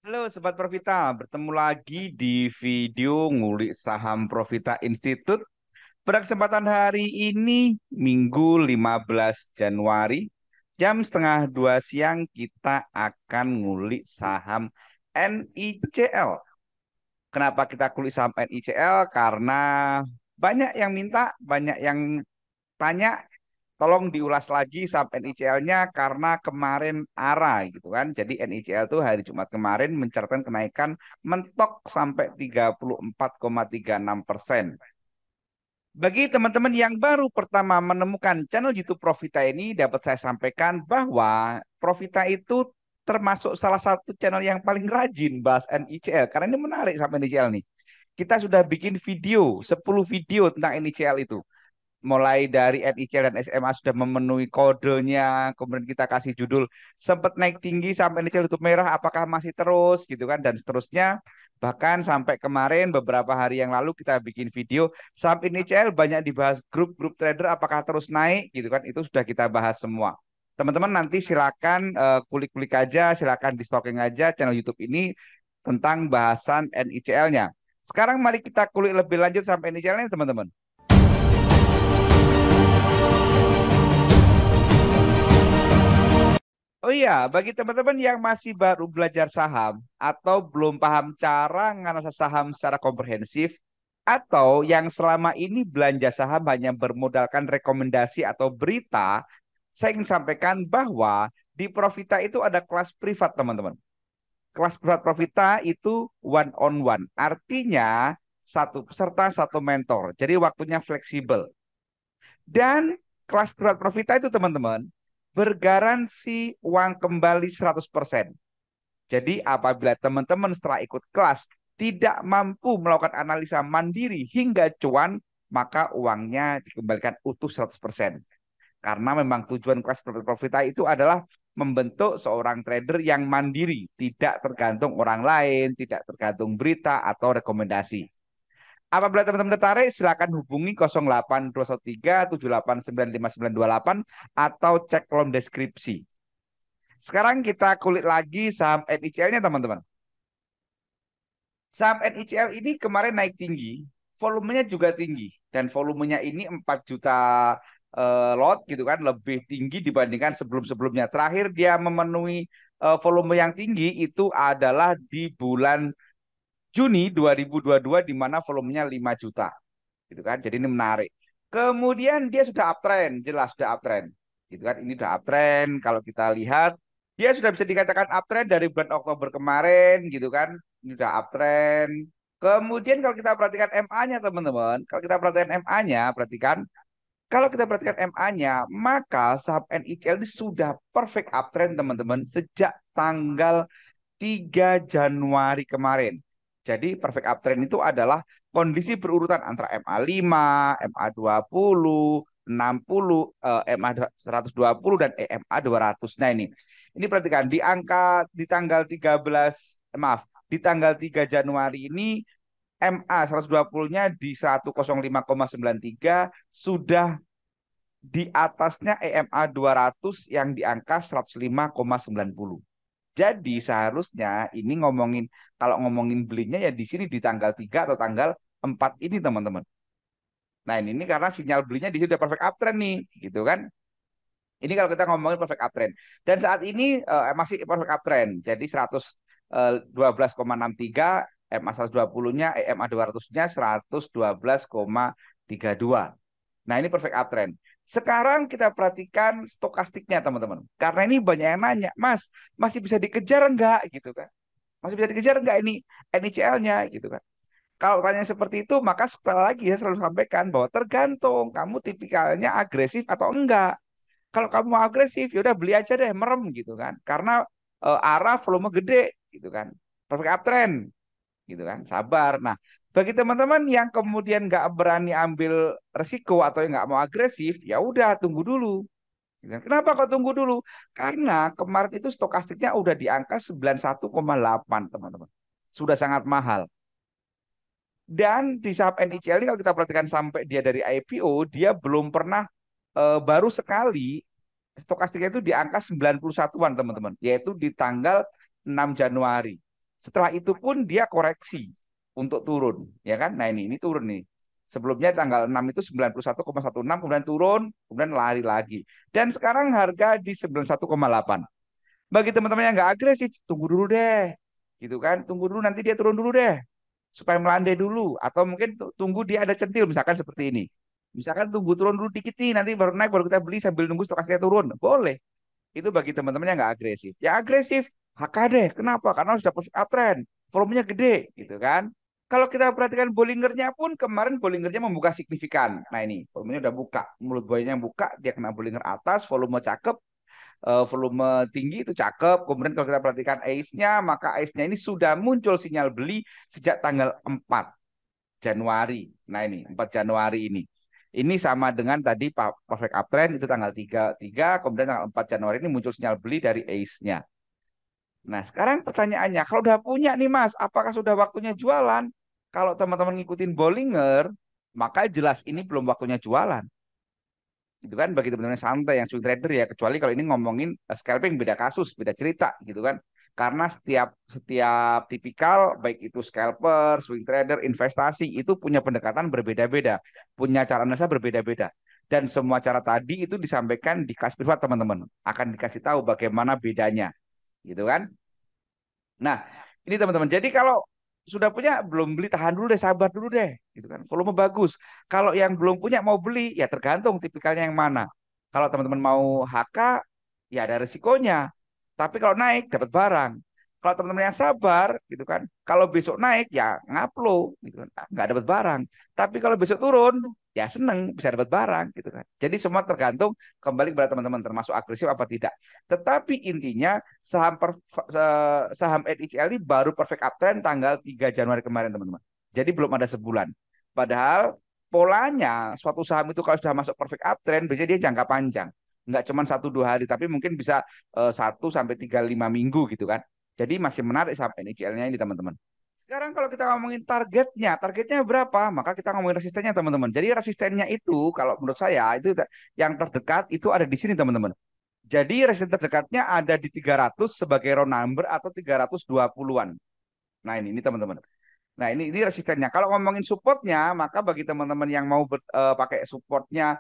Halo Sobat Profita, bertemu lagi di video ngulik saham Profita Institute. Pada kesempatan hari ini, Minggu 15 Januari, jam setengah 2 siang kita akan ngulik saham NICL. Kenapa kita kulik saham NICL? Karena banyak yang minta, banyak yang tanya, tolong diulas lagi saham NICL-nya karena kemarin ARA gitu kan. Jadi NICL tuh hari Jumat kemarin mencatatkan kenaikan mentok sampai 34,36%. Bagi teman-teman yang baru pertama menemukan channel YouTube Profita ini, dapat saya sampaikan bahwa Profita itu termasuk salah satu channel yang paling rajin bahas NICL karena ini menarik sampai NICL nih. Kita sudah bikin video, 10 video tentang NICL itu, mulai dari NICL dan SMA sudah memenuhi kodenya, kemudian kita kasih judul sempat naik tinggi sampai NICL tutup merah, apakah masih terus gitu kan, dan seterusnya. Bahkan sampai kemarin beberapa hari yang lalu kita bikin video saham NICL banyak dibahas grup-grup trader, apakah terus naik gitu kan, itu sudah kita bahas semua. Teman-teman nanti silakan kulik-kulik aja, silakan di stalking aja channel YouTube ini tentang bahasan NICL-nya. Sekarang mari kita kulik lebih lanjut sampai NICL-nya teman-teman. Oh iya, bagi teman-teman yang masih baru belajar saham atau belum paham cara menganalisa saham secara komprehensif, atau yang selama ini belanja saham hanya bermodalkan rekomendasi atau berita, saya ingin sampaikan bahwa di Profita itu ada kelas privat, teman-teman. Kelas privat Profita itu one on one, artinya satu peserta satu mentor. Jadi waktunya fleksibel. Dan kelas privat Profita itu teman-teman bergaransi uang kembali 100%. Jadi apabila teman-teman setelah ikut kelas tidak mampu melakukan analisa mandiri hingga cuan, maka uangnya dikembalikan utuh 100%. Karena memang tujuan kelas privat Profita itu adalah membentuk seorang trader yang mandiri, tidak tergantung orang lain, tidak tergantung berita atau rekomendasi. Apabila teman-teman tertarik, silakan hubungi 082137895928 atau cek kolom deskripsi. Sekarang kita kulik lagi saham NICL-nya, teman-teman. Saham NICL ini kemarin naik tinggi, volumenya juga tinggi, dan volumenya ini 4 juta lot gitu kan, lebih tinggi dibandingkan sebelum-sebelumnya. Terakhir dia memenuhi volume yang tinggi itu adalah di bulan Juni 2022 di mana volumenya 5 juta. Gitu kan. Jadi ini menarik. Kemudian dia sudah uptrend, jelas sudah uptrend. Gitu kan. Ini sudah uptrend. Kalau kita lihat, dia sudah bisa dikatakan uptrend dari bulan Oktober kemarin, gitu kan. Ini sudah uptrend. Kemudian kalau kita perhatikan MA-nya, teman-teman, kalau kita perhatikan MA-nya, perhatikan, kalau kita perhatikan MA-nya, maka saham NICL ini sudah perfect uptrend, teman-teman, sejak tanggal 3 Januari kemarin. Jadi perfect uptrend itu adalah kondisi berurutan antara MA5, MA20, 60, MA120 dan EMA200. Nah ini perhatikan di angka di tanggal 13, maaf, di tanggal 3 Januari ini MA 120-nya di 105,93 sudah di atasnya EMA 200 yang di angka 105,90. Jadi seharusnya ini ngomongin, kalau ngomongin belinya ya di sini di tanggal 3 atau tanggal 4 ini, teman-teman. Nah ini karena sinyal belinya di sini udah perfect uptrend nih, gitu kan. Ini kalau kita ngomongin perfect uptrend. Dan saat ini masih perfect uptrend. Jadi 112,63, MA 120-nya, EMA 200-nya 112,32. Nah, ini perfect uptrend. Sekarang kita perhatikan stokastiknya, teman-teman. Karena ini banyak yang nanya, Mas, masih bisa dikejar enggak gitu kan? Masih bisa dikejar enggak ini NICL-nya gitu kan? Kalau tanya seperti itu, maka sekali lagi ya selalu sampaikan bahwa tergantung kamu tipikalnya agresif atau enggak. Kalau kamu mau agresif, ya udah beli aja deh, merem gitu kan. Karena arah volume gede gitu kan. Perfect uptrend gitu kan, sabar. Nah, bagi teman-teman yang kemudian nggak berani ambil resiko atau yang nggak mau agresif, ya udah tunggu dulu. Gitu kan. Kenapa kok tunggu dulu? Karena kemarin itu stokastiknya udah di angka 91,8, teman-teman. Sudah sangat mahal. Dan di saham NICL ini kalau kita perhatikan sampai dia dari IPO, dia belum pernah, baru sekali stokastiknya itu di angka 91-an, teman-teman, yaitu di tanggal 6 Januari. Setelah itu pun dia koreksi untuk turun, ya kan? Nah, ini turun nih. Sebelumnya tanggal 6 itu 91,16, kemudian turun, kemudian lari lagi. Dan sekarang harga di 91,8. Bagi teman-teman yang nggak agresif, tunggu dulu deh. Gitu kan? Tunggu dulu, nanti dia turun dulu deh. Supaya melandai dulu. Atau mungkin tunggu dia ada centil, misalkan seperti ini. Misalkan tunggu turun dulu dikit nih, nanti baru naik, baru kita beli sambil nunggu stokasnya turun. Boleh. Itu bagi teman-teman yang nggak agresif. Yang agresif, HKD. Kenapa? Karena sudah positif uptrend. Volumenya gede, gitu kan. Kalau kita perhatikan Bollingernya pun kemarin Bollingernya membuka signifikan. Nah ini volumenya udah buka, mulut buayanya buka, dia kena Bollinger atas, volume cakep, volume tinggi itu cakep. Kemudian kalau kita perhatikan ACE-nya, maka ACE-nya ini sudah muncul sinyal beli sejak tanggal 4 Januari. Nah ini 4 Januari ini. Ini sama dengan tadi perfect uptrend itu tanggal 3, kemudian tanggal 4 Januari ini muncul sinyal beli dari ACE-nya. Nah, sekarang pertanyaannya, kalau udah punya nih Mas, apakah sudah waktunya jualan? Kalau teman-teman ngikutin Bollinger, maka jelas ini belum waktunya jualan. Itu kan bagi teman-teman santai yang swing trader ya, kecuali kalau ini ngomongin scalping beda kasus, beda cerita gitu kan. Karena setiap setiap tipikal baik itu scalper, swing trader, investasi itu punya pendekatan berbeda-beda, punya cara analisa berbeda-beda. Dan semua cara tadi itu disampaikan di kelas privat teman-teman. Akan dikasih tahu bagaimana bedanya, gitu kan. Nah, ini teman-teman. Jadi kalau sudah punya belum beli tahan dulu deh, sabar dulu deh, gitu kan. Volume bagus. Kalau yang belum punya mau beli ya tergantung tipikalnya yang mana. Kalau teman-teman mau HK ya ada resikonya. Tapi kalau naik dapat barang. Kalau teman-teman yang sabar gitu kan, kalau besok naik ya ngaplo gitu kan, nggak dapat barang. Tapi kalau besok turun ya seneng bisa dapat barang gitu kan. Jadi semua tergantung kembali kepada teman-teman termasuk agresif apa tidak. Tetapi intinya saham NICL ini baru perfect uptrend tanggal 3 Januari kemarin teman-teman. Jadi belum ada sebulan. Padahal polanya suatu saham itu kalau sudah masuk perfect uptrend biasanya dia jangka panjang. Nggak cuma 1-2 hari, tapi mungkin bisa 1 sampai 3-5 minggu gitu kan. Jadi masih menarik saham NICL-nya ini teman-teman. Sekarang kalau kita ngomongin targetnya berapa? Maka kita ngomongin resistennya teman-teman. Jadi resistennya itu kalau menurut saya itu yang terdekat itu ada di sini teman-teman. Jadi resisten terdekatnya ada di 300 sebagai round number atau 320-an. Nah ini teman-teman. Nah ini resistennya. Kalau ngomongin supportnya, maka bagi teman-teman yang mau pakai supportnya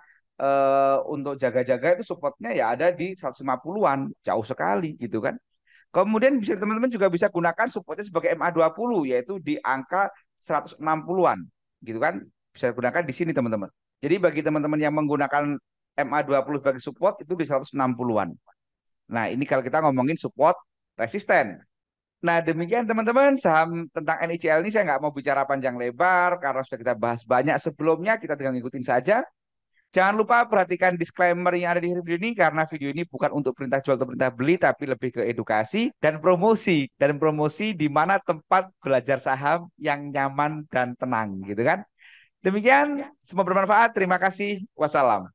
untuk jaga-jaga itu supportnya ya ada di 150-an. Jauh sekali gitu kan. Kemudian bisa teman-teman juga bisa gunakan supportnya sebagai MA20 yaitu di angka 160-an gitu kan. Bisa gunakan di sini teman-teman. Jadi bagi teman-teman yang menggunakan MA20 sebagai support itu di 160-an. Nah, ini kalau kita ngomongin support resisten. Nah, demikian teman-teman saham tentang NICL ini saya nggak mau bicara panjang lebar karena sudah kita bahas banyak sebelumnya, kita tinggal ngikutin saja. Jangan lupa perhatikan disclaimer yang ada di video ini karena video ini bukan untuk perintah jual atau perintah beli tapi lebih ke edukasi dan promosi di mana tempat belajar saham yang nyaman dan tenang gitu kan. Demikian, semoga bermanfaat. Terima kasih. Wassalam.